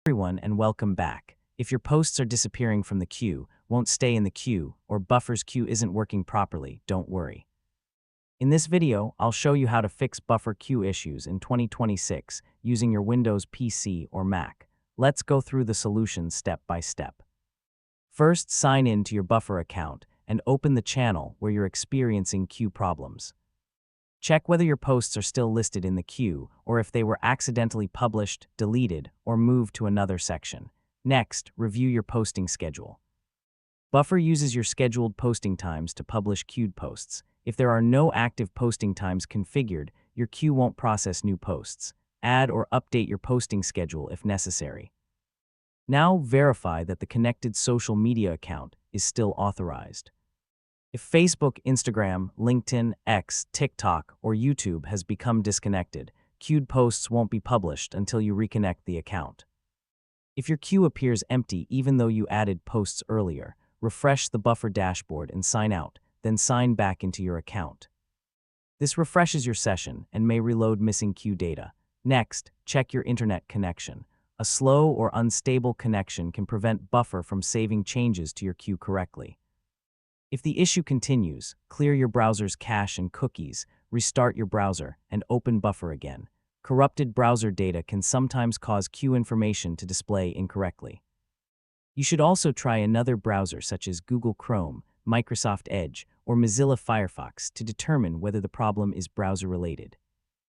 Everyone, and welcome back. If your posts are disappearing from the queue, won't stay in the queue, or Buffer's queue isn't working properly, don't worry. In this video, I'll show you how to fix Buffer queue issues in 2026 using your Windows PC or Mac. Let's go through the solutions step by step. First, sign in to your Buffer account and open the channel where you're experiencing queue problems. Check whether your posts are still listed in the queue or if they were accidentally published, deleted, or moved to another section. Next, review your posting schedule. Buffer uses your scheduled posting times to publish queued posts. If there are no active posting times configured, your queue won't process new posts. Add or update your posting schedule if necessary. Now verify that the connected social media account is still authorized. If Facebook, Instagram, LinkedIn, X, TikTok, or YouTube has become disconnected, queued posts won't be published until you reconnect the account. If your queue appears empty even though you added posts earlier, refresh the Buffer dashboard and sign out, then sign back into your account. This refreshes your session and may reload missing queue data. Next, check your internet connection. A slow or unstable connection can prevent Buffer from saving changes to your queue correctly. If the issue continues, clear your browser's cache and cookies, restart your browser, and open Buffer again. Corrupted browser data can sometimes cause queue information to display incorrectly. You should also try another browser such as Google Chrome, Microsoft Edge, or Mozilla Firefox to determine whether the problem is browser-related.